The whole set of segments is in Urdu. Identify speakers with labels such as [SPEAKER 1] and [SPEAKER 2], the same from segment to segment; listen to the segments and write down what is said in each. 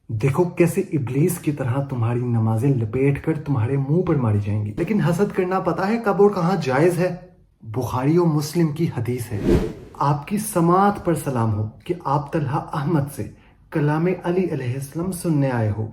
[SPEAKER 1] دیکھو کیسے ابلیس کی طرح تمہاری نمازیں لپیٹ کر تمہارے منہ پر ماری جائیں گی، لیکن حسد کرنا پتا ہے کب اور کہاں جائز ہے؟ بخاری و مسلم کی حدیث ہے۔ آپ کی سماعت پر سلام ہو کہ آپ طلحہ احمد سے کلام علی علیہ السلام سننے آئے ہو۔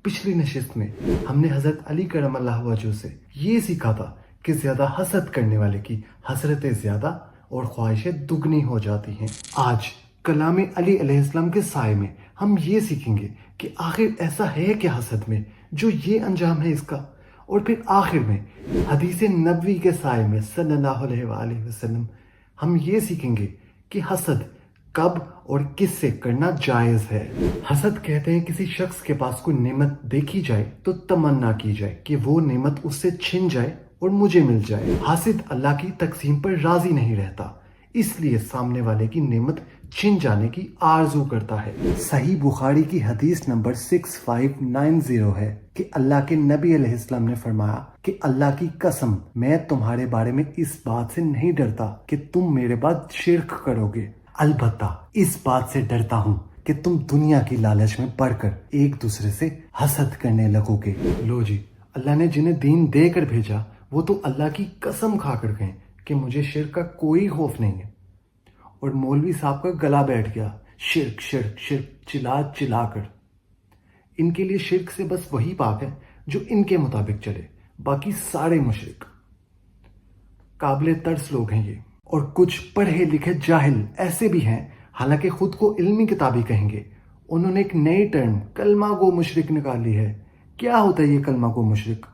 [SPEAKER 1] پچھلی نشست میں ہم نے حضرت علی کرم اللہ وجہ سے یہ سیکھا تھا کہ زیادہ حسد کرنے والے کی حسرتیں زیادہ اور خواہشیں دگنی ہو جاتی ہیں۔ آج کلام علی علیہ السلام کے سائے میں ہم یہ سیکھیں گے کہ آخر ایسا ہے کہ حسد میں جو یہ انجام ہے اس کا، اور پھر آخر میں حدیث نبوی کے سائے میں صلی اللہ علیہ وآلہ وسلم ہم یہ سیکھیں گے کہ حسد کب اور کس سے کرنا جائز ہے۔ حسد کہتے ہیں کسی شخص کے پاس کوئی نعمت دیکھی جائے تو تمنا کی جائے کہ وہ نعمت اس سے چھن جائے اور مجھے مل جائے۔ حاسد اللہ کی تقسیم پر راضی نہیں رہتا، اس لیے سامنے والے کی نعمت چھن جانے کی آرزو کرتا ہے۔ صحیح بخاری کی حدیث نمبر 6590 ہے کہ اللہ کے نبی علیہ السلام نے فرمایا کہ اللہ کی قسم میں تمہارے بارے میں اس بات سے نہیں ڈرتا کہ تم میرے بعد شرک کرو گے، البتہ اس بات سے ڈرتا ہوں کہ تم دنیا کی لالچ میں پڑ کر ایک دوسرے سے حسد کرنے لگو گے۔ لو جی، اللہ نے جنہیں دین دے کر بھیجا وہ تو اللہ کی قسم کھا کر گئے کہ مجھے شرک کا کوئی خوف نہیں ہے، اور مولوی صاحب کا گلا بیٹھ گیا شرک شرک شرک چلا چلا کر۔ ان کے لیے شرک سے بس وہی پاک ہے جو ان کے مطابق چلے، باقی سارے مشرک۔ قابل ترس لوگ ہیں یہ، اور کچھ پڑھے لکھے جاہل ایسے بھی ہیں، حالانکہ خود کو علمی کتابی کہیں گے، انہوں نے ایک نئی ٹرم کلمہ گو مشرک نکال لی ہے۔ کیا ہوتا ہے یہ کلمہ گو مشرک؟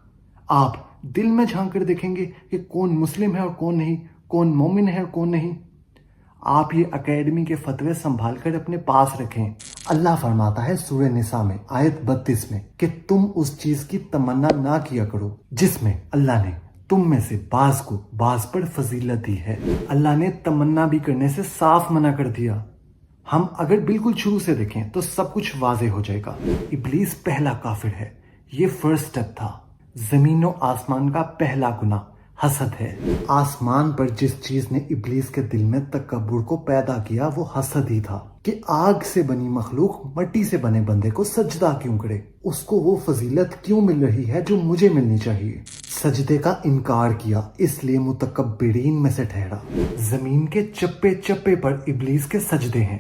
[SPEAKER 1] آپ دل میں جھانک کر دیکھیں گے کہ کون مسلم ہے اور کون نہیں، کون مومن ہے اور کون نہیں۔ آپ یہ اکیڈمی کے فتوے سنبھال کر اپنے پاس رکھیں۔ اللہ فرماتا ہے سورہ نساء میں آیت 32 میں کہ تم اس چیز کی تمنا نہ کیا کرو جس میں اللہ نے تم میں سے بعض کو بعض پر فضیلت دی ہے۔ اللہ نے تمنا بھی کرنے سے صاف منع کر دیا۔ ہم اگر بالکل شروع سے دیکھیں تو سب کچھ واضح ہو جائے گا۔ ابلیس پہلا کافر ہے، یہ فرسٹ سٹیپ تھا۔ زمین و آسمان کا پہلا گناہ حسد ہے۔ آسمان پر جس چیز نے ابلیس کے دل میں تکبر کو پیدا کیا وہ حسد ہی تھا کہ آگ سے بنی مخلوق مٹی سے بنے بندے کو سجدہ کیوں کرے، اس کو وہ فضیلت کیوں مل رہی ہے جو مجھے ملنی چاہیے۔ سجدے کا انکار کیا، اس لیے متکبرین میں سے ٹھہرا۔ زمین کے چپے چپے پر ابلیس کے سجدے ہیں،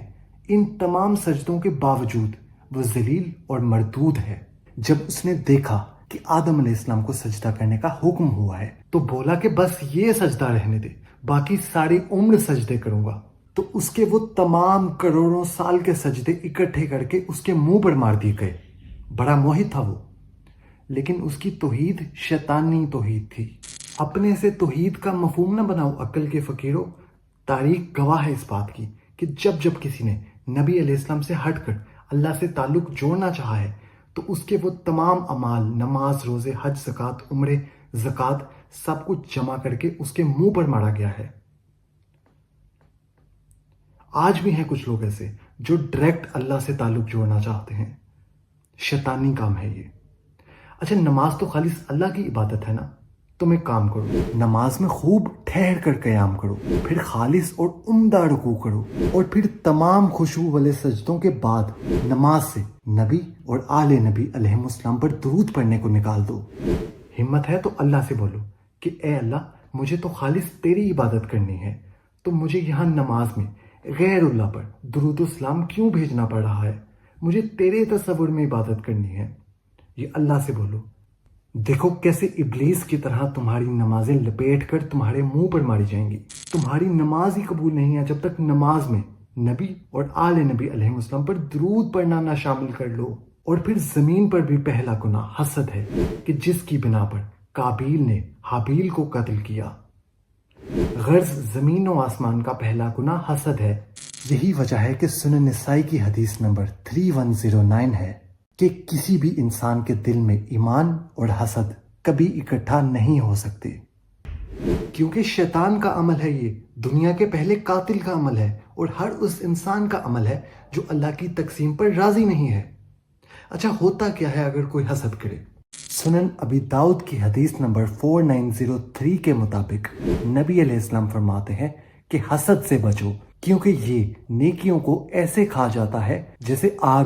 [SPEAKER 1] ان تمام سجدوں کے باوجود وہ ذلیل اور مردود ہے۔ جب اس نے دیکھا کہ آدم علیہ السلام کو سجدہ کرنے کا حکم ہوا ہے تو بولا کہ بس یہ سجدہ رہنے دے، باقی ساری عمر سجدے کروں گا۔ تو اس کے وہ تمام کروڑوں سال کے سجدے اکٹھے کر کے اس کے منہ پر مار دیے گئے۔ بڑا موحد تھا وہ، لیکن اس کی توحید شیطانی توحید تھی۔ اپنے سے توحید کا مفہوم نہ بناؤ عقل کے فقیروں۔ تاریخ گواہ ہے اس بات کی کہ جب جب کسی نے نبی علیہ السلام سے ہٹ کر اللہ سے تعلق جوڑنا چاہا ہے تو اس کے وہ تمام اعمال، نماز، روزے، حج، زکوٰۃ، عمرے، زکوٰۃ، سب کچھ جمع کر کے اس کے منہ پر مارا گیا ہے۔ آج بھی ہیں کچھ لوگ ایسے جو ڈائریکٹ اللہ سے تعلق جوڑنا چاہتے ہیں۔ شیطانی کام ہے یہ۔ اچھا، نماز تو خالص اللہ کی عبادت ہے نا؟ تم ایک کام کرو، نماز میں خوب ٹھہر کر قیام کرو، پھر خالص اور عمدہ رکوع کرو، اور پھر تمام خشوع والے سجدوں کے بعد نماز سے نبی اور آل نبی علیہ السلام پر درود پڑھنے کو نکال دو۔ ہمت ہے تو اللہ سے بولو کہ اے اللہ، مجھے تو خالص تیری عبادت کرنی ہے، تو مجھے یہاں نماز میں غیر اللہ پر درود و سلام کیوں بھیجنا پڑ رہا ہے؟ مجھے تیرے تصور میں عبادت کرنی ہے۔ یہ اللہ سے بولو۔ دیکھو کیسے ابلیس کی طرح تمہاری نمازیں لپیٹ کر تمہارے منہ پر ماری جائیں گی۔ تمہاری نماز ہی قبول نہیں ہے جب تک نماز میں نبی اور آل نبی علیہ السلام پر درود پڑھنا نہ شامل کر لو۔ اور پھر زمین پر بھی پہلا گناہ حسد ہے کہ جس کی بنا پر قابیل نے حابیل کو قتل کیا۔ غرض زمین و آسمان کا پہلا گناہ حسد ہے۔ یہی وجہ ہے کہ سنن نسائی کی حدیث نمبر 3109 ہے کہ کسی بھی انسان کے دل میں ایمان اور حسد کبھی اکٹھا نہیں ہو سکتے، کیونکہ شیطان کا عمل ہے، یہ دنیا کے پہلے قاتل کا عمل ہے، اور ہر اس انسان کا عمل ہے جو اللہ کی تقسیم پر راضی نہیں ہے۔ اچھا، ہوتا کیا ہے اگر کوئی حسد کرے؟ سنن ابی داؤد کی حدیث نمبر 4903 کے مطابق نبی علیہ السلام فرماتے ہیں کہ حسد سے بچو، کیونکہ یہ نیکیوں کو ایسے کھا جاتا ہے جیسے آگ